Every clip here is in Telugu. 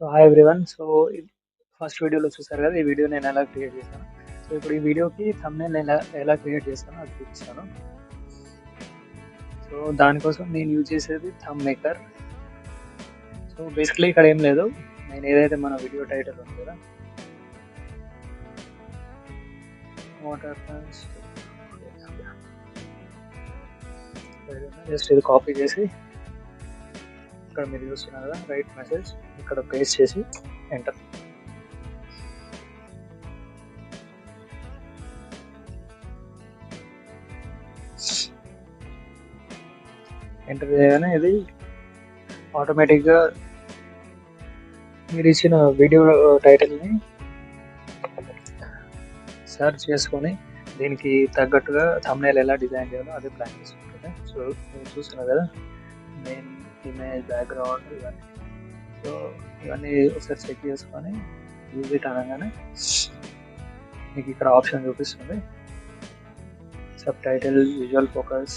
So hi everyone. So first వీడియోలో చూసారు కదా, ఈ వీడియో నేను ఎలా క్రియేట్ చేశాను. సో ఇప్పుడు ఈ వీడియోకి థంబ్నెయిల్ ఎలా క్రియేట్ చేస్తానో అది చూపిస్తాను. సో దానికోసం నేను యూజ్ చేసేది థంబ్ మేకర్. సో బేసిక్లీ ఇక్కడ ఏం లేదు, నేను ఏదైతే మన వీడియో టైటిల్ ఉంది కదా, వాటర్ జస్ట్ ఇది కాపీ చేసి ఇక్కడ మీరు చూస్తున్నారు కదా, రైట్ మెసేజ్ ఇక్కడ పేస్ట్ చేసి ఎంటర్. ఎంటర్ చేయగానే ఇది ఆటోమేటిక్గా మీరు ఇచ్చిన వీడియో టైటిల్ని సెర్చ్ చేసుకొని దీనికి తగ్గట్టుగా థంబ్నెయిల్ ఎలా డిజైన్ చేయాలో అదే ప్లాన్ చేసుకుంటుంది. సో మీరు చూస్తున్నారు కదా, మెయిన్ ఇమేజ్, బ్యాక్గ్రౌండ్, ఇవన్నీ. సో ఇవన్నీ ఒకసారి చెక్ చేసుకొని యూజ్ ఇట్ అనగానే మీకు ఇక్కడ ఆప్షన్ చూపిస్తుంది, సబ్ టైటిల్, విజువల్ ఫోకస్,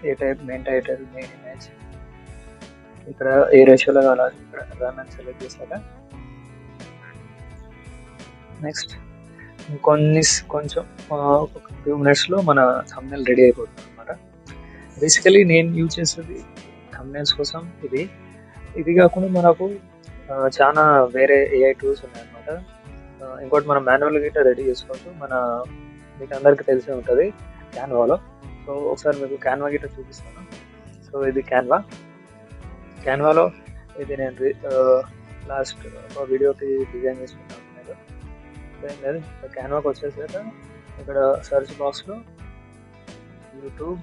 ఏ type, main title, main image. ఇక్కడ ఏ రేషియోలో కావాలి ఇక్కడ రన్ అని సెలెక్ట్ చేశాక నెక్స్ట్ కొంచెం ఒక ఫ్యూ మినిట్స్లో మన థంబ్నెయిల్ రెడీ అయిపోతుంది అనమాట. బేసికలీ నేను యూజ్ చేసేది థంబ్నెయిల్స్ కోసం ఇది కాకుండా మనకు చాలా వేరే ఏఐ టూల్స్ ఉన్నాయన్నమాట. ఇంకోటి మనం మాన్యువల్గా గిట్ట రెడీ చేసుకోవచ్చు. మీకు అందరికీ తెలిసే ఉంటుంది క్యాన్వాలో. సో ఒకసారి మీకు క్యాన్వా గిట్ట చూపిస్తాను. సో ఇది క్యాన్వాలో ఇది నేను లాస్ట్ ఒక వీడియోకి డిజైన్ చేసుకుంటాను. ఏం లేదు, క్యాన్వాకి వచ్చేసాక ఇక్కడ సెర్చ్ బాక్స్లో యూట్యూబ్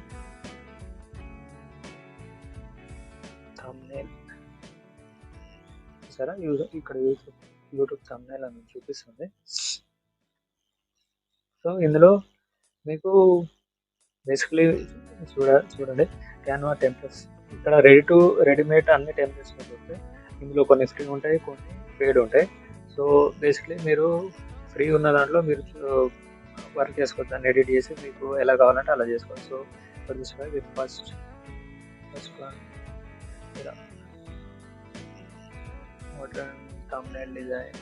థంబ్నెయిల్ సరే ఇక్కడ యూట్యూబ్ థంబ్నెయిల్ అని చూపిస్తుంది. సో ఇందులో మీకు బేసిక్లీ చూడండి క్యాన్వా టెంప్లెట్స్. ఇక్కడ రెడీమేడ్ అన్ని టెంప్లెట్స్ దొరుకుతాయి. ఇందులో కొన్ని ఫ్రీ ఉంటాయి, కొన్ని పెయిడ్ ఉంటాయి. సో బేసిక్లీ మీరు ఫ్రీ ఉన్న దాంట్లో మీరు వర్క్ చేసుకోవచ్చు, దాన్ని ఎడిట్ చేసి మీకు ఎలా కావాలంటే అలా చేసుకోవచ్చు. సో ఇక్కడ చూసుకోవాలి, ఫస్ట్ ఇలా థంబ్నెయిల్ డిజైన్.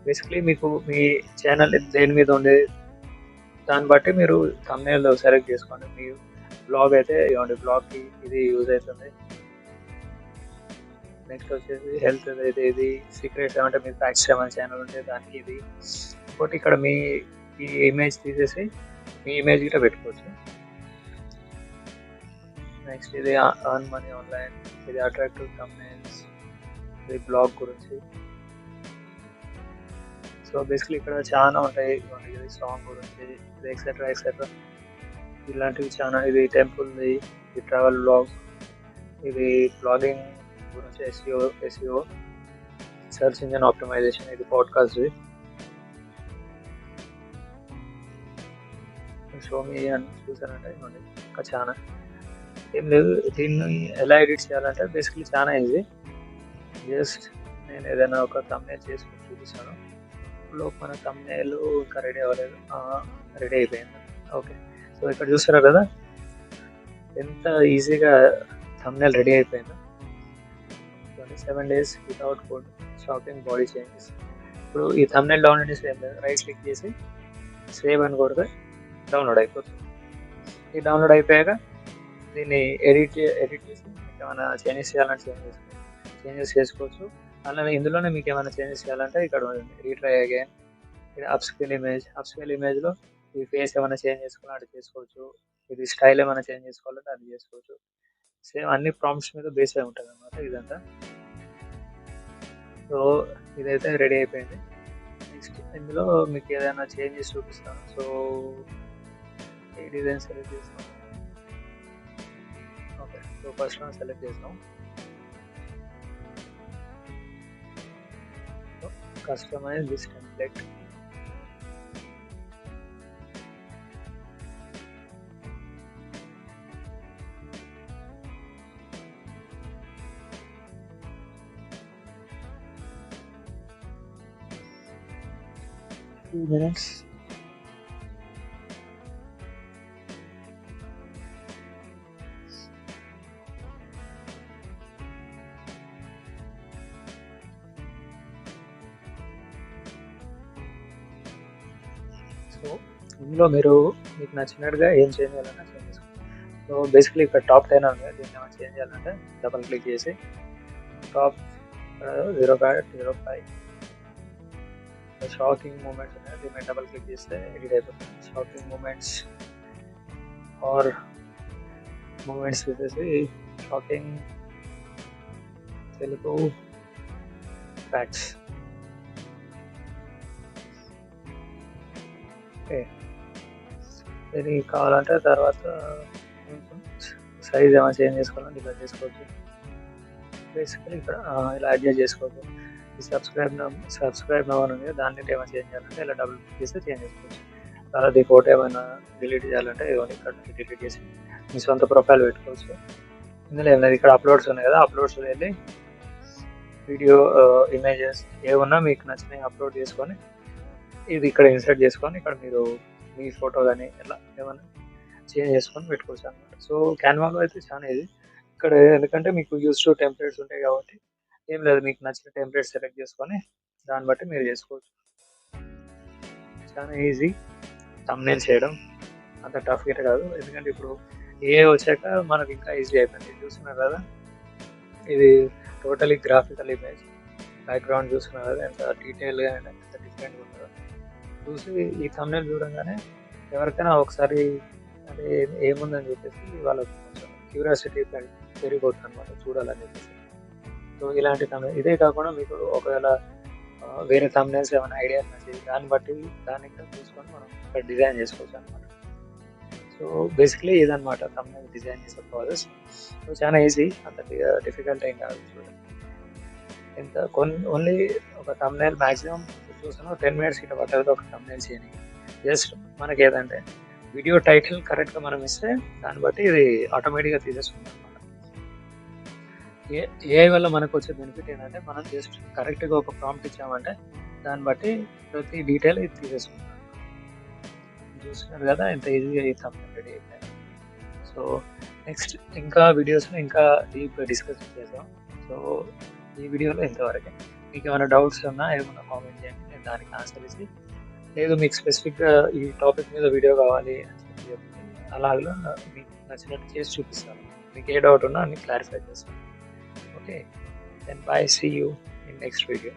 బేసిక్లీ మీకు మీ ఛానల్ దేని మీద ఉండే దాన్ని బట్టి మీరు థంబ్నెయిల్ సెలెక్ట్ చేసుకోండి. మీ బ్లాగ్ అయితే ఇవ్వండి, బ్లాగ్కి ఇది యూజ్ అవుతుంది. నెక్స్ట్ వచ్చేసి హెల్త్ అయితే ఇది, సీక్రెట్స్ ఏమంటే మీరు ఫ్యాక్ట్స్ ఏమైనా ఛానల్ ఉంటే దానికి ఇది. ఇంకోటి ఇక్కడ మీ ఈ ఇమేజ్ తీసేసి మీ ఇమేజ్ గిట్ట పెట్టుకోవచ్చు. నెక్స్ట్ ఇది అర్న్ మనీ ఆన్లైన్, ఇది అట్రాక్టివ్ థంబ్నెయిల్స్, ఇది బ్లాగ్ గురించి. సో బేసిక్లీ ఇక్కడ చాలా ఉంటాయి, ఇది సాంగ్ గురించి, ఇది ఎక్సెట్రా ఇలాంటివి చాలా. ఇది టెంపుల్ది, ఇది ట్రావెల్ బ్లాగ్, ఇది బ్లాగింగ్ గురించి, ఎస్ఈఓ సెర్చ్ ఇంజిన్ ఆప్టిమైజేషన్, ఇది పాడ్కాస్ట్, షో మీ అని చూసారంటే ఇంకా చాలా. ఏం లేదు, దీన్ని ఎలా ఎడిట్ చేయాలంటే బేసిక్లీ చాలా ఈజీ. జస్ట్ నేను ఏదైనా ఒక థంబ్నెయిల్ చేసుకుని చూపిస్తాను. ఇప్పుడు మన థంబ్నెయిల్ ఇంకా రెడీ అవ్వలేదు, రెడీ అయిపోయింది. ఓకే, సో ఇక్కడ చూసారు కదా ఎంత ఈజీగా థంబ్నెయిల్ రెడీ అయిపోయింది. 27 days without food, shocking body changes. ఇప్పుడు ఈ థంబ్నెయిల్ డౌన్లోడ్ చేసి ఏం లేదు, రైట్ క్లిక్ చేసి సేవ్ అని కొడితే డౌన్లోడ్ అయిపోతుంది. ఈ డౌన్లోడ్ అయిపోయాక దీన్ని ఎడిట్ చేసి మీకు ఏమైనా చేంజెస్ చేయాలంటే చేంజెస్ చేసుకోవచ్చు. అలానే ఇందులోనే మీకు ఏమైనా చేంజెస్ చేయాలంటే ఇక్కడ రీట్రై అగైన్, ఇది అప్స్కేల్ ఇమేజ్లో ఈ ఫేస్ ఏమైనా చేంజ్ చేసుకోవాలంటే చేసుకోవచ్చు. ఇది స్టైల్ ఏమైనా చేంజ్ చేసుకోవాలంటే అది చేసుకోవచ్చు. సేమ్ అన్ని ప్రాంప్ట్స్ మీద బేస్ అయి ఉంటుంది అనమాట ఇదంతా. సో ఇదైతే రెడీ అయిపోయింది. నెక్స్ట్ ఇందులో మీకు ఏదైనా చేంజెస్ చూపిస్తాను. సో ఈ డిజైన్ సెలెక్ట్ చేస్తాం. Okay, so first one select చేస్తాం. Customise this template. Few minutes. ఇందులో మీకు నచ్చినట్టుగా ఏం చేంజ్ చేయాలన్నా చేంజ్ చేసుకోండి. సో బేసికలీ ఇక్కడ టాప్ 10 ఉంది. దీన్ని ఏమైనా చేంజ్ చేయాలంటే డబల్ క్లిక్ చేసి టాప్ 0.05 షాకింగ్ మూమెంట్స్ ఉన్నాయి. దీని మీద డబల్ క్లిక్ చేస్తే ఎడిట్ అయిపోతుంది. షాకింగ్ మూమెంట్స్ ఆర్ మూమెంట్స్ వచ్చేసి షాకింగ్ తెలుగు ఫ్యాక్ట్స్. ఓకే, దీనికి కావాలంటే తర్వాత సైజ్ ఏమైనా చేంజ్ చేసుకోవాలంటే ఇలా చేసుకోవచ్చు. బేసికలీ ఇక్కడ ఇలా అడ్జస్ట్ చేసుకోవచ్చు. ఈ సబ్స్క్రైబ్ నవ్ ఉంది, దాన్ని ఏమైనా చేంజ్ చేయాలంటే ఇలా డబుల్ క్లిక్ చేస్తే చేంజ్ చేసుకోవచ్చు. తర్వాత ఈ ఫోటో ఏమైనా డిలీట్ చేయాలంటే ఇవన్నీ ఇక్కడ డిలీట్ చేసి మీ సొంత ప్రొఫైల్ పెట్టుకోవచ్చు. ఇందులో ఏమైనా ఇక్కడ అప్లోడ్స్ ఉన్నాయి కదా, అప్లోడ్స్లో వెళ్ళి వీడియో ఇమేజెస్ ఏమన్నా మీకు నచ్చినవి అప్లోడ్ చేసుకొని ఇది ఇక్కడ ఇన్సర్ట్ చేసుకొని ఇక్కడ మీరు మీ ఫోటో కానీ ఇలా ఏమైనా చేంజ్ చేసుకొని పెట్టుకోవచ్చు అనమాట. సో క్యాన్వాలో అయితే చాలా ఇది ఇక్కడ, ఎందుకంటే మీకు యూస్ టు టెంప్లెట్స్ ఉంటాయి కాబట్టి ఏం లేదు, మీకు నచ్చిన టెంప్లెట్ సెలెక్ట్ చేసుకొని దాన్ని బట్టి మీరు చేసుకోవచ్చు. చాలా ఈజీ థంబ్నెయిల్ చేయడం, అంత టఫ్ గిట్ కాదు. ఎందుకంటే ఇప్పుడు ఏ వచ్చాక మనకు ఇంకా ఈజీ అయిపోయింది. చూస్తున్నారు కదా, ఇది టోటలీ గ్రాఫికల్ ఇమేజ్, బ్యాక్గ్రౌండ్ చూస్తున్నారు కదా ఎంత డీటెయిల్గా అండ్ ఎంత డిఫరెంట్గా ఉంటుందో. చూసి ఈ థంబ్నెయిల్ చూడంగానే ఎవరికైనా ఒకసారి అంటే ఏముందని చెప్పేసి వాళ్ళకి కొంచెం క్యూరియాసిటీ పెరిగిపోతుంది అనమాట, చూడాలని చెప్పేసి. సో ఇలాంటి థంబ్నెయిల్, ఇదే కాకుండా మీకు ఒకవేళ వేరే థంబ్నెయిల్స్ ఏమైనా ఐడియాస్ నచ్చి దాన్ని బట్టి దాన్ని ఇక్కడ చూసుకొని మనం ఇక్కడ డిజైన్ చేసుకోవచ్చు అనమాట. సో బేసిక్లీ ఇదనమాట థంబ్నెయిల్ డిజైన్ చేసే ప్రాసెస్. సో చాలా ఈజీ, అంత డిఫికల్ట్ ఏం కాదు. చూడండి ఎంత ఓన్లీ ఒక థంబ్నెయిల్ మ్యాక్సిమం చూస్తున్నాం 10 minutes ఇట్లా పట్టదు ఒక థంబ్నెయిల్ చేయడానికి. జస్ట్ మనకి ఏదంటే వీడియో టైటిల్ కరెక్ట్గా మనం ఇస్తే దాన్ని బట్టి ఇది ఆటోమేటిక్గా తీసేసుకుంటాం అనమాట. ఏఐ వల్ల మనకు వచ్చే బెనిఫిట్ ఏంటంటే మనం జస్ట్ కరెక్ట్గా ఒక ప్రాంప్ట్ ఇచ్చామంటే దాన్ని బట్టి ప్రతి డీటెయిల్ ఇది తీసేసుకుంటాం. చూస్తున్నారు కదా ఎంత ఈజీగా ఈ థంబ్నెయిల్ రెడీ అయిపోయింది. సో నెక్స్ట్ ఇంకా వీడియోస్లో ఇంకా డీప్గా డిస్కస్ చేద్దాం. సో ఈ వీడియోలో ఇంతవరకే. మీకు ఏమైనా డౌట్స్ ఉన్నా ఏమైనా కామెంట్ చేయండి, నేను దానికి ఆన్సర్ ఇచ్చి, లేదు మీకు స్పెసిఫిక్గా ఈ టాపిక్ మీద వీడియో కావాలి అని చెప్పి అలాగా మీకు నచ్చినట్టు చేసి చూపిస్తాను. మీకు ఏ డౌట్ ఉన్నా అన్ని క్లారిఫై చేస్తాను. Okay, then bye, see you in next video.